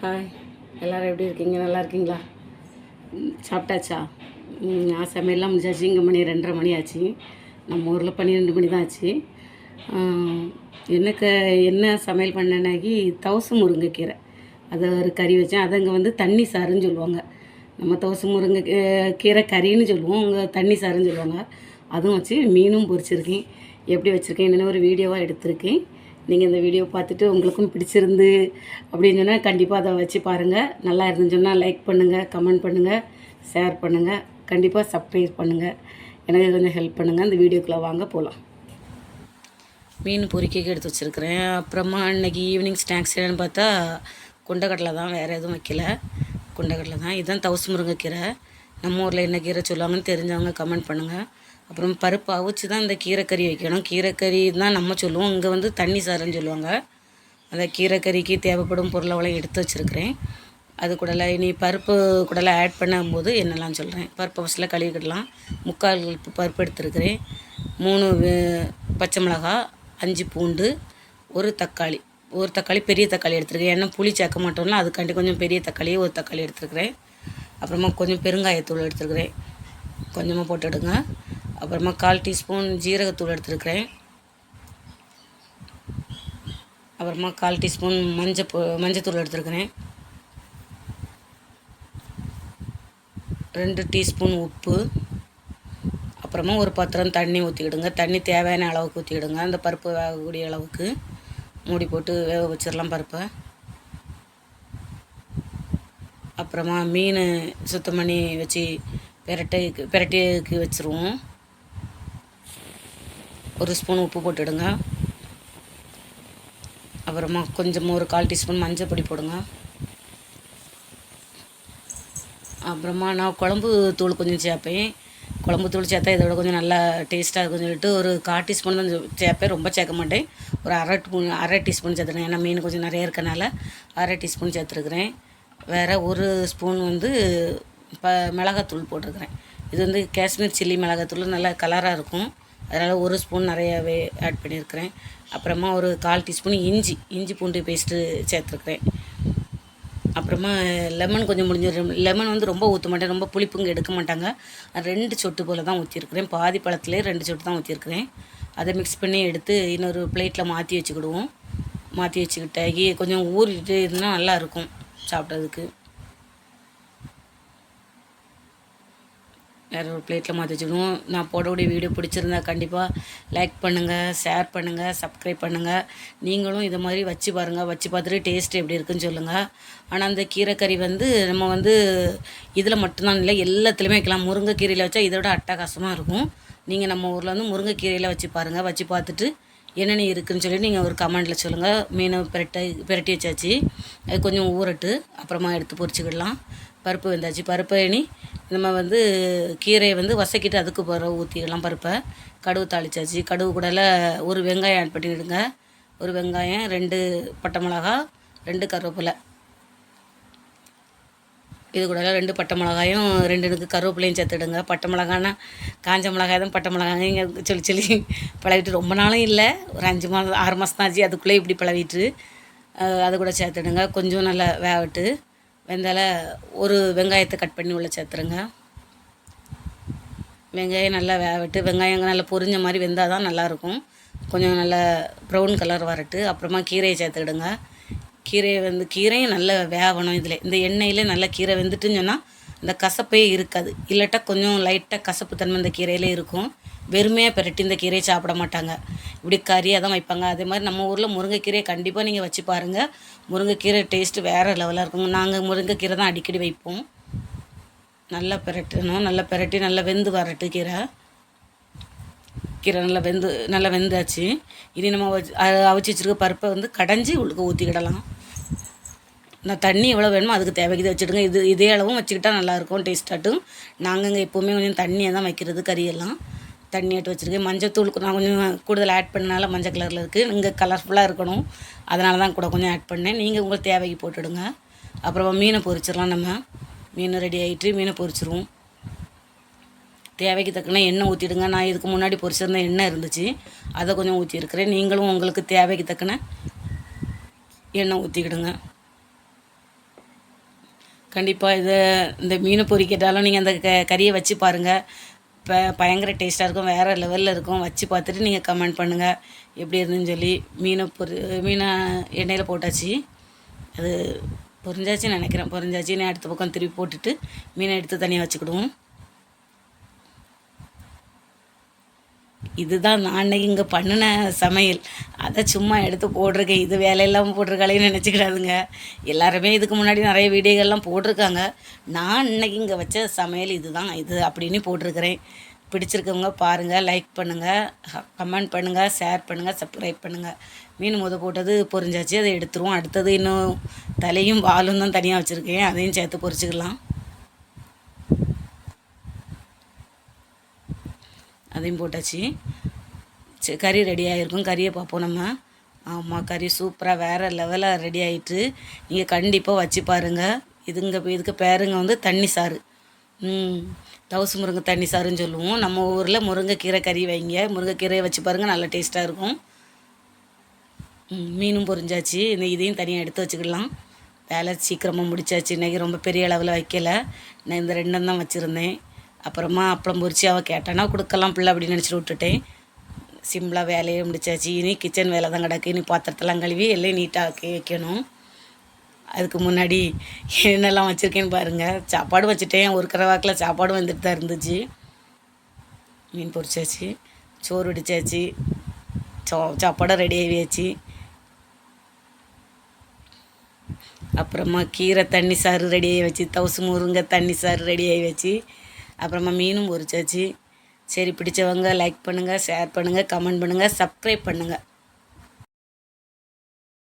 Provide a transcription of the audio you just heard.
Hi, எல்லோரும் எப்படி இருக்கீங்க? நல்லா இருக்கீங்களா? சாப்பிட்டாச்சா? நான் சமையல்லாம் முடிஞ்சாச்சு. இங்கே மணி 2:30 மணி ஆச்சு. நம்ம ஊரில் 12 மணி தான் ஆச்சு. என்ன சமையல் பண்ணேன்னாக்கி தவசு முருங்கைக்கீரை, அதை ஒரு கறி வச்சேன். அதை இங்கே தண்ணி சாறுன்னு சொல்லுவாங்க. நம்ம தவசு முருங்கை கீரை கறின்னு சொல்லுவோம், இங்கே தண்ணி சாறுன்னு சொல்லுவாங்க. அதுவும் வச்சு மீனும் பொரிச்சிருக்கேன். எப்படி வச்சுருக்கேன் என்னென்ன ஒரு வீடியோவாக எடுத்திருக்கேன். நீங்கள் இந்த வீடியோ பார்த்துட்டு உங்களுக்கும் பிடிச்சிருந்து அப்படின்னு சொன்னால் கண்டிப்பாக அதை வச்சு பாருங்கள். நல்லா இருந்துன்னு சொன்னால் லைக் பண்ணுங்கள், கமெண்ட் பண்ணுங்கள், ஷேர் பண்ணுங்கள், கண்டிப்பாக சப்ஸ்கிரைப் பண்ணுங்கள். எனக்கு கொஞ்சம் ஹெல்ப் பண்ணுங்கள். இந்த வீடியோக்குள்ளே வாங்க போகலாம். மீன் பொரிக்கைக்கு எடுத்து வச்சுருக்கிறேன். அப்புறமா அன்றைக்கி ஈவினிங் ஸ்நாக்ஸ் என்னென்னு பார்த்தா கொண்டக்கடலை தான், வேறு எதுவும் வைக்கல. கொண்டக்கடலை தான். இதுதான் தவசு முருங்கைக்கீரை. நம்ம ஊரில் என்ன கீரை சொல்லுவாங்கன்னு தெரிஞ்சவங்க கமெண்ட் பண்ணுங்கள். அப்புறம் பருப்பு அவிச்சு தான் இந்த கீரைக்கறி வைக்கணும். கீரைக்கறி தான் நம்ம சொல்லுவோம், இங்கே தண்ணி சாறுன்னு சொல்லுவாங்க. அந்த கீரைக்கறிக்கு தேவைப்படும் பொருளெல்லாம் எடுத்து வச்சுருக்கிறேன். அது கூடல இனி பருப்பு கூடலாம் ஆட் பண்ணும்போது என்னெல்லாம் சொல்கிறேன். பருப்பு ஃபஸ்ட்டில் கழுவிக்கிடலாம். 3/4 பருப்பு எடுத்துருக்கிறேன். 3 பச்சை மிளகா, 5 பூண்டு, ஒரு தக்காளி பெரிய தக்காளி எடுத்துருக்கேன். ஏன்னா புளி சேர்க்க மாட்டோம்ல, அதுக்காண்டி கொஞ்சம் பெரிய தக்காளியே ஒரு தக்காளி எடுத்துருக்கிறேன். அப்புறமா கொஞ்சம் பெருங்காயத்தூள் எடுத்துருக்கிறேன், கொஞ்சமாக போட்டுடுங்க. அப்புறமா 1/4 டீஸ்பூன் ஜீரகத்தூள் எடுத்துருக்கிறேன். அப்புறமா 1/4 டீஸ்பூன் மஞ்சத்தூள் எடுத்துருக்கிறேன். 2 டீஸ்பூன் உப்பு. அப்புறமா ஒரு பாத்திரம் தண்ணி ஊற்றிக்கிடுங்க. தண்ணி தேவையான அளவுக்கு ஊற்றிக்கிடுங்க. அந்த பருப்பு வேகக்கூடிய அளவுக்கு மூடி போட்டு வேக வச்சிடலாம் பருப்பை. அப்புறமா மீன் சுத்தம் பண்ணி வச்சு பிரட்டிக்கு வச்சுருவோம். 1 ஸ்பூன் உப்பு போட்டுடுங்க. அப்புறமா கொஞ்சமாக ஒரு 1/4 டீஸ்பூன் மஞ்சள் பொடி போடுங்க. அப்புறமா நான் குழம்பு தூள் கொஞ்சம் சேர்ப்பேன். குழம்பு தூள் சேர்த்தா இதோட கொஞ்சம் நல்லா டேஸ்ட்டாக இருக்குன்னு சொல்லிட்டு ஒரு 1/4 டீஸ்பூன் தான் சேர்ப்பேன். ரொம்ப சேர்க்க மாட்டேன். ஒரு அரை டீஸ்பூன் சேர்த்துருக்கேன். ஏன்னா மீன் கொஞ்சம் நிறைய இருக்கனால அரை டீஸ்பூன் சேர்த்துருக்குறேன். வேறு 1 ஸ்பூன் மிளகாத்தூள் போட்டிருக்கிறேன். இது காஷ்மீர் சில்லி மிளகாத்தூள், நல்லா கலராக இருக்கும். அதனால் 1 ஸ்பூன் நிறையாவே ஆட் பண்ணியிருக்கிறேன். அப்புறமா ஒரு 1/4 டீஸ்பூன் இஞ்சி பூண்டு பேஸ்ட்டு சேர்த்துருக்குறேன். அப்புறமா லெமன் கொஞ்சம் முடிஞ்சிடும். லெமன் ரொம்ப ஊற்ற மாட்டேன், ரொம்ப புளிப்புங்க எடுக்க மாட்டாங்க. 2 சொட்டு போல் தான் ஊற்றிருக்கிறேன். பாதி பழத்துலேயே 2 சொட்டு தான் ஊற்றிருக்கிறேன். அதை மிக்ஸ் பண்ணி எடுத்து இன்னொரு பிளேட்டில் மாற்றி வச்சுக்கிடுவோம். மாற்றி வச்சுக்கிட்டாக்கி கொஞ்சம் ஊறிட்டு இருந்தால் நல்லாயிருக்கும் சாப்பிட்றதுக்கு. வேறு ஒரு பிளேட்டில் மாற்றி வச்சுக்கணும். நான் போடக்கூடிய வீடியோ பிடிச்சிருந்தா கண்டிப்பாக லைக் பண்ணுங்கள், ஷேர் பண்ணுங்கள், சப்ஸ்கிரைப் பண்ணுங்கள். நீங்களும் இதை மாதிரி வச்சு பாருங்கள். வச்சு பார்த்துட்டு டேஸ்ட் எப்படி இருக்குன்னு சொல்லுங்கள். ஆனால் அந்த கீரைக்கறி நம்ம இதில் மட்டும்தான் இல்லை, எல்லாத்துலேயுமே வைக்கலாம். முருங்கைக்கீரையில் வச்சா இதோட அட்டகாசமாக இருக்கும். நீங்கள் நம்ம ஊரில் முருங்கைக்கீரையில் வச்சு பாருங்கள். வச்சு பார்த்துட்டு என்னென்ன இருக்குதுன்னு சொல்லி நீங்கள் ஒரு கமெண்டில் சொல்லுங்கள். மீனை பிரட்டி வச்சாச்சு. அது கொஞ்சம் ஊறட்டு அப்புறமா எடுத்து பொரிச்சிக்கிடலாம். பருப்பு வெந்தாச்சு. பருப்பை இனி நம்ம கீரையை வசக்கிட்டு அதுக்கு பிறகு ஊற்றிடலாம் பருப்பை. கடுகு தாளிச்சாச்சு. கடுகு கூடல ஒரு வெங்காயம் ஆட் பண்ணிவிடுங்க. ஒரு வெங்காயம், 2 பட்டை மிளகா, 2 கருவேப்பிலை. இது கூட 2 பட்டை மிளகாயும் 2 கருவேப்பிலையும் சேர்த்துடுங்க. பட்டை மிளகானா காஞ்ச மிளகாய் தான் பட்டை மிளகாங்க இங்கே சொல்லி பழகிட்டு ரொம்ப நாளும் இல்லை, ஒரு 5 மாதம் 6 மாதம் தான் ஆச்சு. அதுக்குள்ளே இப்படி பழகிட்டு அது கூட சேர்த்துடுங்க. கொஞ்சம் நல்லா வேகட்டு. வெந்தால ஒரு வெங்காயத்தை கட் பண்ணி உள்ள சேர்த்துருங்க. வெங்காயம் நல்லா வேகட்டு. வெங்காயம் நல்லா பொரிஞ்ச மாதிரி வெந்தால் தான் நல்லாயிருக்கும். கொஞ்சம் நல்லா ப்ரௌன் கலர் வரட்டு. அப்புறமா கீரையை சேர்த்துக்கிடுங்க. கீரையும் நல்லா வேகணும். இந்த எண்ணெயில் நல்லா கீரை வெந்துட்டுன்னு சொன்னால் இந்த கசப்பே இருக்காது. இல்லாட்டா கொஞ்சம் லைட்டாக கசப்பு தன்மை இந்த கீரையிலே இருக்கும். வெறுமையாக பிரட்டி இந்த கீரையை சாப்பிட மாட்டாங்க, இப்படி கறியாக தான் வைப்பாங்க. அதே மாதிரி நம்ம ஊரில் முருங்கைக்கீரையை கண்டிப்பாக நீங்கள் வச்சு பாருங்கள். முருங்கைக்கீரை டேஸ்ட்டு வேறு லெவலாக இருக்கும். நாங்கள் முருங்கைக்கீரை தான் அடிக்கடி வைப்போம். நல்லா பிரட்டணும். நல்லா பிரட்டி நல்லா வெந்து வரட்டு. கீரை நல்லா வெந்தாச்சு. இனி நம்ம அவிச்சு வச்சுருக்க பருப்பை கடைஞ்சி உள்ளுக்கு ஊற்றிக்கிடலாம். நான் தண்ணி எவ்வளோ வேணுமோ அதுக்கு தேவைக்கு வச்சுடுங்க. இதே அளவும் வச்சுக்கிட்டா நல்லாயிருக்கும் டேஸ்ட்டாட்டும். நாங்கள் இங்கே எப்போவுமே கொஞ்சம் தண்ணியாக தான் வைக்கிறது. கறியெல்லாம் தண்ணியாட்டு வச்சுருக்கேன். மஞ்சத்தூளுக்கு நான் கொஞ்சம் கூடுதல் ஆட் பண்ணனால மஞ்சள் கலரில் இருக்குது. இங்கே கலர்ஃபுல்லாக இருக்கணும், அதனால தான் கூட கொஞ்சம் ஆட் பண்ணேன். நீங்கள் உங்கள் தேவைக்கு போட்டுடுங்க. அப்புறமா மீனை பொரிச்சிடலாம். நம்ம மீன் ரெடி ஆகிட்டு மீனை பொரிச்சிருவோம். தேவைக்கு தக்கன எண்ணெய் ஊற்றிடுங்க. நான் இதுக்கு முன்னாடி பொரிச்சிருந்த எண்ணெய் இருந்துச்சு, அதை கொஞ்சம் ஊற்றிருக்கிறேன். நீங்களும் உங்களுக்கு தேவைக்கு தக்கன எண்ணெய் ஊற்றிக்கிடுங்க. கண்டிப்பாக இந்த மீன் பொரிக்கட்டாலும் நீங்கள் அந்த கறியை வச்சு பாருங்கள். பயங்கர டேஸ்ட்டாக இருக்கும், வேறு லெவலில் இருக்கும். வச்சு பார்த்துட்டு நீங்கள் கமெண்ட் பண்ணுங்கள் எப்படி இருந்துன்னு சொல்லி. மீனை எண்ணெயில் போட்டாச்சு, அது பொரிஞ்சாச்சுன்னு நினைக்கிறேன். பொரிஞ்சாச்சு, நான் அடுத்த பக்கம் திருப்பி போட்டுட்டு மீனை எடுத்து தனியாக வச்சுக்கிடுவோம். இதுதான் நான் அன்னைக்கு இங்கே பண்ணின சமையல். அதை சும்மா எடுத்து போட்டிருக்கேன். இது வேலையெல்லாம் போட்டிருக்காளேன்னு நினச்சிக்கிடாதுங்க. எல்லாருமே இதுக்கு முன்னாடி நிறைய வீடியோகள்லாம் போட்டிருக்காங்க. நான் இன்னைக்கு இங்கே வச்ச சமையல் இதுதான், இது அப்படின்னு போட்டிருக்கிறேன். பிடிச்சிருக்கவங்க பாருங்கள், லைக் பண்ணுங்கள், கமெண்ட் பண்ணுங்கள், ஷேர் பண்ணுங்கள், சப்ஸ்கிரைப் பண்ணுங்கள். மீன் போட்டது பொரிஞ்சாச்சு, அதை எடுத்துருவோம். அடுத்தது இன்னும் தலையும் வாலும் தான் தனியாக வச்சுருக்கேன், அதையும் சேர்த்து பொரிச்சுக்கலாம். அதையும் போட்டாச்சு. கறி ரெடி ஆகிருக்கும். கறியை பார்ப்போம் நம்ம. ஆமாம், கறி சூப்பராக வேறு லெவலாக ரெடி ஆகிட்டு. நீங்கள் கண்டிப்பாக வச்சு பாருங்கள். இதுக்கு பேருங்க வந்து தண்ணி சாறு. தவசு முருங்கை தண்ணி சாறுன்னு சொல்லுவோம். நம்ம ஊரில் முருங்கைக்கீரை கறி வைங்க, முருங்கைக்கீரையை வச்சு பாருங்கள், நல்லா டேஸ்ட்டாக இருக்கும். மீனும் பொரிஞ்சாச்சு. இதையும் தனியாக எடுத்து வச்சுக்கலாம். வேலை சீக்கிரமாக முடிச்சாச்சு. இன்றைக்கி ரொம்ப பெரிய அளவில் வைக்கலை, நான் இந்த 2 தான் வச்சுருந்தேன். அப்புறமா அப்பளம் பொரிச்சு அவள் கேட்டானா கொடுக்கலாம் பிள்ளை அப்படின்னு நினச்சிட்டு விட்டுட்டேன். சிம்பிளாக வேலையை முடிச்சாச்சு. இனி கிச்சன் வேலை தான் கிடக்கு. இனி பாத்திரத்தெல்லாம் கழுவி எல்லாம் நீட்டாக வைக்கணும். அதுக்கு முன்னாடி என்னெல்லாம் வச்சுருக்கேன்னு பாருங்கள். சாப்பாடு வச்சுட்டேன், ஒரு கரவாக்கில் சாப்பாடு வந்துட்டு தான் இருந்துச்சு. மீன் பொரிச்சாச்சு, சோறு வடிச்சாச்சு, சாப்பாடும் ரெடி ஆகியாச்சு. அப்புறமா கீரை தண்ணி சாறு ரெடி ஆகி வச்சு, தவசு முருங்கை தண்ணி சாறு ரெடி ஆகி வச்சு, அப்புறமா மீனும் பொரிச்சாச்சு. சரி, பிடிச்சவங்க லைக் பண்ணுங்கள், ஷேர் பண்ணுங்கள், கமெண்ட் பண்ணுங்கள், சப்ஸ்கிரைப் பண்ணுங்கள்.